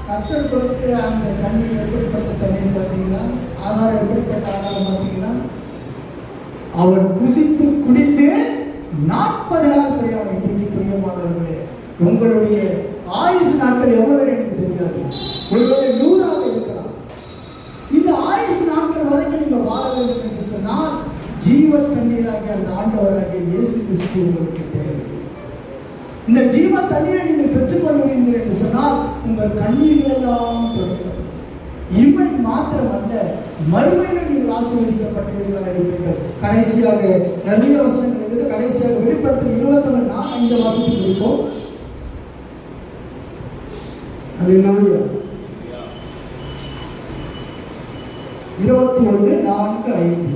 கர்த்தர் கொடுக்கிற அந்த தண்ணீர் எப்படிப்பட்ட தண்ணீர் பார்த்தீங்கன்னா, ஆகாரம் எப்படிப்பட்ட ஆகாரம் பார்த்தீங்கன்னா, அவன் புசித்து குடித்து 40 நாள் பிரயாணம். இன்றைக்கு பிரியமானவர்களே, உங்களுடைய ஆயுசு நாட்கள் எவ்வளவு எனக்கு தெரியாது. ஒருவேளை 100ஆக இருக்கலாம். இந்த ஆயுசு நாட்கள் வரைக்கும் நீங்க வாழ வேண்டும் என்று சொன்னால் ஜீவ தண்ணீராகிய அந்த ஆண்டவராகிய இயேசு கிறிஸ்து உங்களுக்கு தேவை. இந்த ஜீவ தண்ணீரை நீங்கள் பெற்றுக்கொள்ள வேண்டும் என்று சொன்னால் உங்கள் கண்ணீர்களெல்லாம் தொடக்கப்படும். இம்மை மாத்திரம் அல்ல, மறுமையிலும் நீங்கள் ஆசீர்வதிக்கப்பட்டவர்களாக இருப்பீர்கள். கடைசியாக நிறைய வசனங்கள் இருந்து கடைசியாக வெளிப்படுத்தும் 21:4 வாசத்தில் முடிப்போம். அல்லேலூயா. 21:4-5.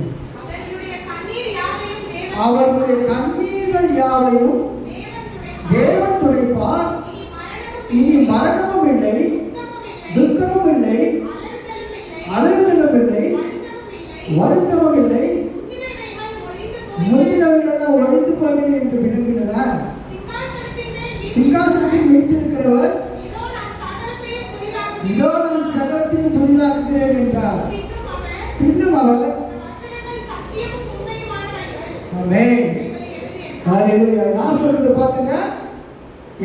அவர்களுடைய கண்ணீர்கள் யாவையும் தேவன் துடைப்பார். இனி மரணமும் இல்லை, துக்கமும் இல்லை, அழுதலும் இல்லை, வருத்தமும் இல்லை, முந்தினவைகளெல்லாம் ஒழிந்து போகிறது என்று விளம்பினார். சிங்காசனத்தில் வீற்றிருக்கிறவர் இதோ நான் சகலத்தையும் புதிதாக்குகிறேன் என்றார். பின்னும் அவர் ஆமென். ஹல்லேலூயா. நான் சொல்றது பாத்தீங்க,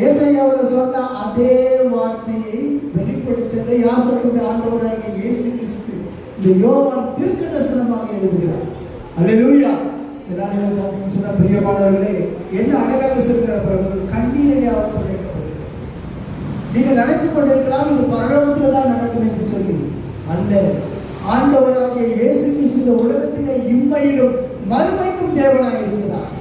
ஏசாயாவுல சொன்ன அதே வார்த்தையை வெளிப்படுத்தல யார் சொல்றது? ஆண்டவராகிய இயேசு கிறிஸ்து இந்த யோவான் தீர்க்கதரிசனமாக எழுதுகிறார். அல்லேலூயா. எல்லாரும் பாத்தீங்கன்னு சொன்னா பிரியமானவர்களே, என்ன அழகாக சொல்கிறார். கண்ணீரிலே அவர் துடைக்கப்படுகிறார். நீங்க நினைத்துக் கொண்டிருக்கலாம் இது பரலோகத்துல தான் நடக்கும் என்று சொல்லி அல்ல. ஆண்டவராகிய இயேசு கிறிஸ்து இந்த உலகத்திலே இம்மையிலும் மறுமைக்கும் தேவனாய் இருக்கிறார்.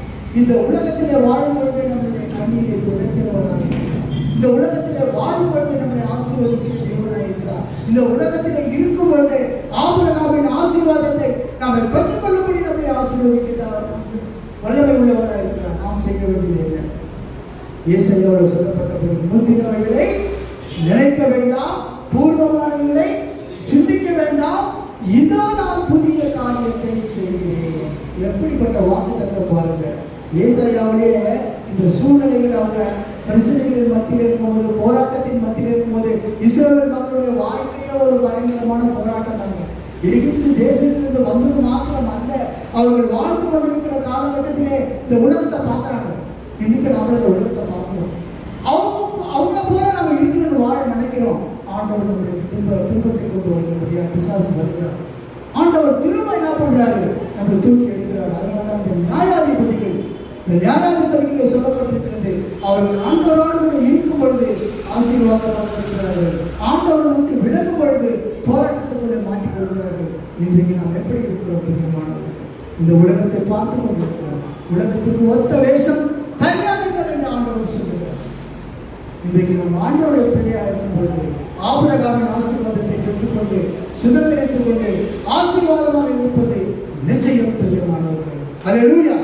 இந்த உலகத்திலே வாழும் பொழுது நம்முடைய கண்ணீரை துடைக்கிறவராக இருக்கிறார். இந்த உலகத்திலே வாழும் பொழுது நம்மை ஆசீர்வதிக்கிற தேவனாக இருக்கிறார். இந்த உலகத்திலே இருக்கும் பொழுது ஆபிரகாமின் ஆசீர்வாதத்தை நாம் பெற்றுக் கொள்ளும்படி நம்மை ஆசீர்வதிக்கிறார். வல்லமை உள்ளவராக இருக்கிறார். நாம் செய்ய வேண்டியது என்ன? ஏசாயாவில் சொல்லப்பட்டபடி முந்தினவைகளை நினைக்க வேண்டாம், பூர்வமானவைகளை சிந்திக்க வேண்டாம், இதோ நான் புதிய காரியத்தை செய்கிறேன். எப்படிப்பட்ட வாக்குத்தத்தம் பாருங்க. ஏசாயாவுடைய இந்த சூழ்நிலைகள், அவங்க பிரச்சனைகளின் மத்தியில் இருக்கும்போது, போராட்டத்தின் மத்தியில் இருக்கும்போது, இஸ்ரவேல் மக்களுடைய வாழ்க்கையே ஒரு பயங்கரமான போராட்டம் தாங்க. எகிப்து தேசத்திலிருந்து வந்தது மாத்திரம் அல்ல, அவர்கள் வாழ்ந்து கொண்டிருக்கிற காலகட்டத்திலே இந்த உலகத்தை பார்க்கிறாங்க. இன்னைக்கு நாம இந்த உலகத்தை பார்க்கிறோம். அவங்க போல நம்ம இருக்கணும்னு வாழ நினைக்கிறோம். ஆண்டவர் நம்முடைய துன்பத்தை கொண்டு வருகிறபடியா பிசாசு வருகிறார். ஆண்டவர் திரும்ப என்ன பண்றாரு? நம்மளை தூக்கி எடுக்கிறார். அதனால இந்த நியாயாதிபதிகளில் சொல்லப்பட்டிருக்கிறது, அவர்கள் ஆண்டவரோடு கூட இருக்கும் பொழுது ஆசீர்வாதமாக இருக்கிறார்கள், ஆண்டவரை விட்டு விலகும் பொழுது போராட்டத்துக்குள்ளே மாற்றிக் கொள்கிறார்கள். இன்றைக்கு நாம் எப்படி இருக்கிறோம் பிரியமானவர்கள்? இந்த உலகத்தை பார்த்து கொண்டிருக்கிறோம். உலகத்திற்கு ஒத்த வேஷம் தயாரிங்கள் என்று ஆண்டவர் சொல்லுகிறார். இன்றைக்கு நாம் ஆண்டவருடைய பிள்ளையாக இருக்கும் பொழுது ஆபிரகாமின் ஆசீர்வாதத்தை பெற்றுக்கொண்டு சுதந்திரித்துக் கொண்டு ஆசீர்வாதமாக இருப்பது நிச்சயம் பிரியமானவர்கள். அல்லேலூயா.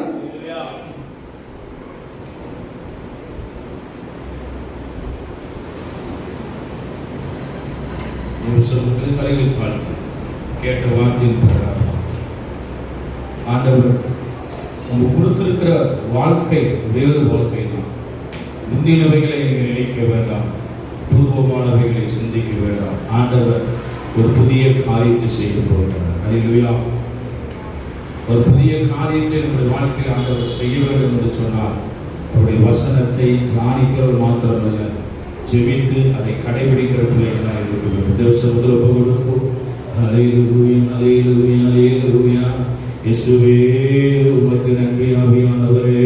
சொல்லுங்கள், தலைகள் தாழ்த்தி கேட்ட வார்த்தையின் பிரகாரம் ஆண்டவர் நம்ம கொடுத்திருக்கிற வாழ்க்கை வேறு வாழ்க்கை தான். முந்தினவைகளை நீங்கள் நினைக்க வேண்டாம், பூர்வமானவைகளை சிந்திக்க வேண்டாம். ஆண்டவர் ஒரு புதிய காரியத்தை செய்ய போகிறார். அல்லேலூயா. ஒரு புதிய காரியத்தை நம்முடைய வாழ்க்கையில் ஆண்டவர் செய்ய வேண்டும் என்று சொன்னால் அவருடைய வசனத்தை தியானிக்கிறவர் மாத்திரமல்ல, ஜெபித்து அதை கடைபிடிக்கிற பிள்ளைகளாக இருக்க வேண்டும். தேவசமுத்திர கொடுப்போம். அல்லேலூயா, அல்லேலூயா, அல்லேலூயா. இயேசுவே உமக்கு நன்றி. ஆவியானவரே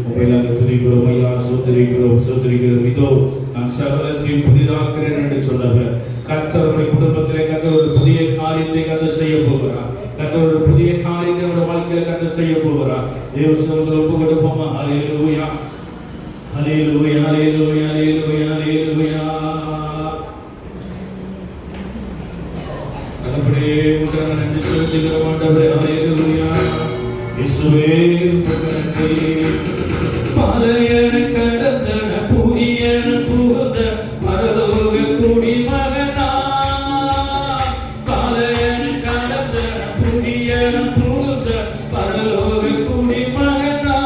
உம்மை நாங்கள் துதிக்கிறோம் ஐயா, சோதரிக்கிறோம். இதோ நான் சகலத்தையும் புதிதாக்குறேன் என்று சொன்னவர் கர்த்தருடைய குடும்பத்திலே கர்த்தர் ஒரு புதிய காரியத்தை கர்த்தர் செய்ய போகிறார். கர்த்தர் ஒரு புதிய காரியத்தை நம்முடைய வாழ்க்கையில கர்த்தர் செய்ய போகிறார். தேவசமுத்திர கொடுப்போமா. அல்லேலூயா, அல்லேலூயா, அல்லேலூயா, அல்லேலூயா, அல்லேலூயா. கடவுளே உமக்கு நன்றி செலுத்துகிறோம் ஆண்டவரே. அல்லேலூயா. இயேசுவே உமக்கு நன்றி. பழையன கடந்தன புதியன புகுந்த பரலோக குடிமகனா, பழையன கடந்தன புதியன புகுந்த பரலோக குடிமகனா,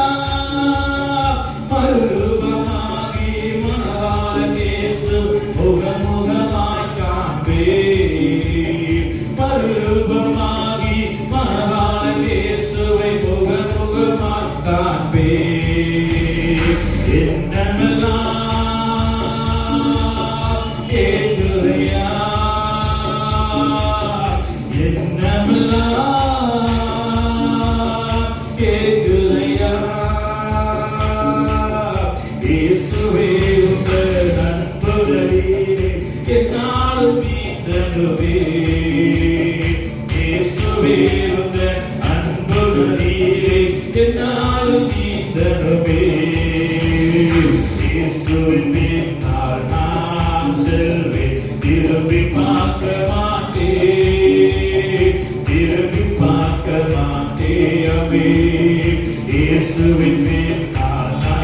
மறுரூபமாகி மணவாளன் இயேசு முகமுகமாய் காண்பே, மறுரூபமாகி மணவாளன் இயேசுவை முகமுகமாய் காண்பே.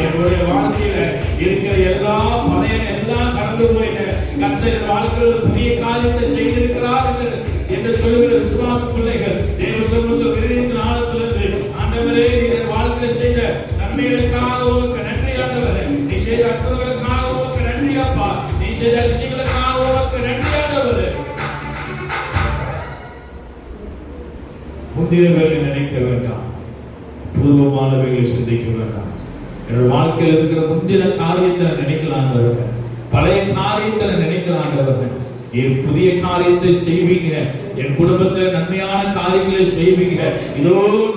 என்னுடைய வாழ்க்கையில இருக்கிற எல்லா பழைய எல்லாம் கடந்து போயின கர்த்தர் வாழ்க்கையில் புதிய காரியத்தை செய்திருக்கிறார் என்று சொல்லுகிற விசுவாச பிள்ளைகள் தேவ சமூகத்தில் விருதியின் ஆழத்திலிருந்து ஆண்டவரே நீர் வாழ்க்கையில் செய்த நன்மைகளுக்காக உமக்கு நன்றி ஆண்டவரே, நீ செய்த அற்புதங்களுக்காக உமக்கு நன்றி அப்பா, நீ செய்த அதிசயங்களுக்காக உமக்கு நன்றி ஆண்டவரே. முந்தினவைகளை நினைக்க வேண்டாம், பூர்வமானவைகளை சிந்திக்க வேண்டாம். என்னோட வாழ்க்கையில் இருக்கிற முந்தின காரியத்தை நினைக்கலாண்டவர்கள், பழைய காரியத்தை நினைக்கலாண்டவர்கள். என் புதிய காரியத்தை செய்வீங்க, என் குடும்பத்தில் நன்மையான காரியங்களை செய்வீங்க. இதோ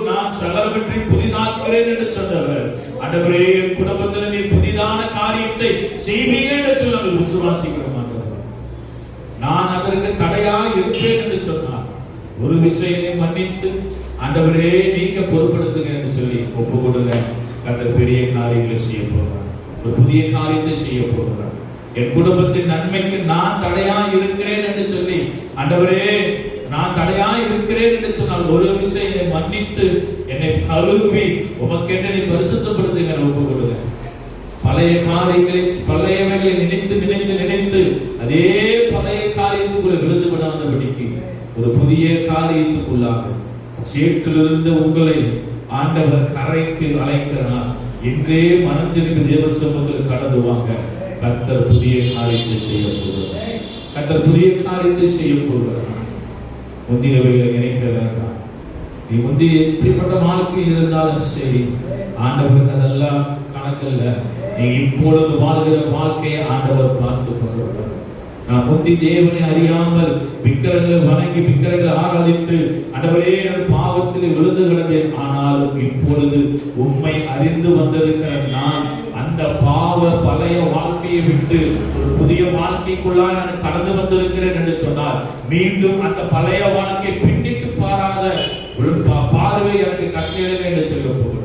நான் சகலவற்றை புதிதாக்குகிறேன் என்று சொன்னவர் ஆண்டவரே, என் குடும்பத்தில் நீ புதிதான காரியத்தை செய்வீங்க என்று சொன்னவர் விசுவாசிக்கிறோம். நான் அதற்கு தடையா இருப்பேன் என்று சொன்னார். ஒரு விஷயத்தை மன்னித்து ஆண்டவரே நீங்க பொறுப்படுத்துங்க என்று சொல்லி ஒப்பு கொடுங்க. கர்த்தர் பெரிய காரியங்களை செய்ய போகிறார். ஒரு புதிய காரியத்தை செய்ய போகிறார். என் குடும்பத்தின் நன்மைக்கு நான் தடையா இருக்கிறேன் என்று சொல்லி, ஆண்டவரே நான் தடையா இருக்கிறேன் என்று சொன்னால் ஒரு விஷயத்தை மன்னித்து என்னை கழுவி உமக்கு என்னை பரிசுத்தப்படுத்துங்க ஒப்பு கொடுங்க. பழைய காரியங்களை பழையவைகளை நினைத்து நினைத்து நினைத்து அதே பழைய காரியத்துக்குள்ள விழுந்து விடாதபடிக்கு ஒரு புதிய காரியத்துக்குள்ளாக சேற்றிலிருந்து உங்களை ஆண்டவர் கரைக்கு அழைக்கிறார். இன்றே மனம் திரும்பி தேவ சமூகத்தில் கடந்து வாங்க. கர்த்தர் புதிய காரியத்தை செய்ய போகிறார். கர்த்தர் புதிய காரியத்தை செய்ய போகிறார். முந்தினவைகளை நினைக்க வேண்டாம். நீ முந்தி எப்படிப்பட்ட வாழ்க்கையில் இருந்தாலும் சரி, ஆண்டவருக்கு அதெல்லாம் கணக்கில்ல. நீ இப்பொழுது வாழ்கிற வாழ்க்கையை ஆண்டவர் பார்த்து கொண்டிருக்கிறார். நான் முந்தி தேவனை அறியாமல் விக்கிரங்களை வணங்கி விக்கிரங்களை ஆராதித்து ஆண்டவரே பாவத்தில் விழுந்து கிடந்தேன். ஆனாலும் இப்பொழுது உம்மை அறிந்து வந்திருக்கிற நான் அந்த பாவ பழைய வாழ்க்கையை விட்டு ஒரு புதிய வாழ்க்கைக்குள்ளாய் நான் கடந்து வந்திருக்கிறேன் என்று சொன்னார். மீண்டும் அந்த பழைய வாழ்க்கை பின்னிட்டு பாராத பார்வை எனக்கு கட்டளையிடுங்க என்று சொல்ல போகிறோம்.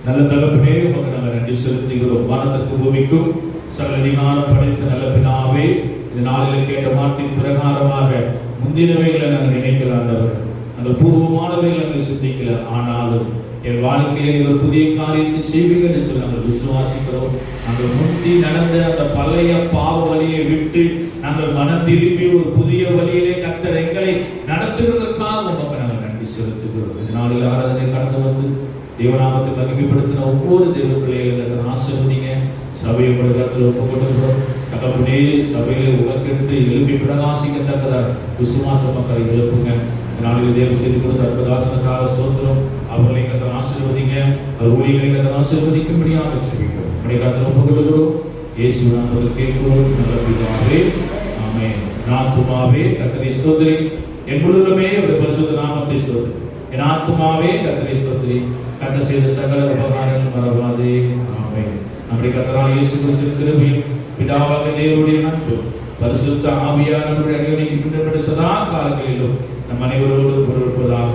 நல்ல தகப்பனே, உமக்கு நாங்கள் நன்றி செலுத்துகிறோம். வானத்திற்கு பூமிக்கும் சகல அதிகாரம் படைத்த நல்ல பிதாவே, இந்த நாளில் கேட்ட வார்த்தையின் பிரகாரமாக முந்தினவைகளை நாங்கள் நினைக்கலாம், அந்த பூர்வமானவைகளை நாங்கள் சிந்திக்கல. ஆனாலும் என் வாழ்க்கையில் ஒரு புதிய காரியத்தை செய்வீங்க என்று சொல்லி நாங்கள் விசுவாசிக்கிறோம். நாங்கள் முந்தி நடந்த அந்த பழைய பாவ வழியை விட்டு நாங்கள் மனம் திரும்பி ஒரு புதிய வழியிலே கர்த்தர் எங்களை நடத்துவதற்காக உமக்கு நாங்கள் நன்றி செலுத்துகிறோம். இந்த நாளில் ஆராதனை கடந்து வந்து தேவநாமத்தை மகிமைப்படுத்தின ஒவ்வொரு தேவ பிள்ளைகளை ஆசீர்வதிங்க. சபையை கருத்தில் ஒப்புக்கொண்டிருக்கிறோம். தகப்பனே, சபையிலே உலகென்று எழுப்பி பிரகாசிக்கத்தக்கதாக விசுவாச மக்களை எழுப்புங்க. நாளில் தேவ செய்து கொடுத்த அற்புதாசனக்காக ஸ்தோத்திரம். அவர்களை கர்த்தர் ஆசீர்வதிங்க. அவர் ஊழியர்களை கர்த்தர் ஆசீர்வதிக்கும்படியாக ஜெபிக்கிறோம். நம்முடைய கர்த்தர் ஒப்புக்கொள்கிறோம். இயேசு நாமத்தில் கேட்கிறோம் நல்ல பிதாவே, ஆமென். என் ஆத்துமாவே கர்த்தரை ஸ்தோத்திரி, என் முழுவதுமே அவருடைய பரிசுத்த நாமத்தை ஸ்தோத்திரி. என் ஆத்துமாவே கர்த்தரை ஸ்தோத்திரி, கர்த்தர் செய்த சகல உபகாரங்கள் மறவாதே. ஆமென். நம்முடைய கர்த்தராகிய இயேசு கிறிஸ்துவின் கிருபையும் பிதாவாகிய தேவனுடைய அன்பும் பரிசுத்த ஆவியானவருடைய அந்யோன்யமும் சதா காலங்களிலும் நம் அனைவரோடு இருப்பதாக.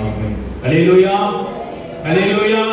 ஆமென். அல்லேலூயா, அல்லேலூயா.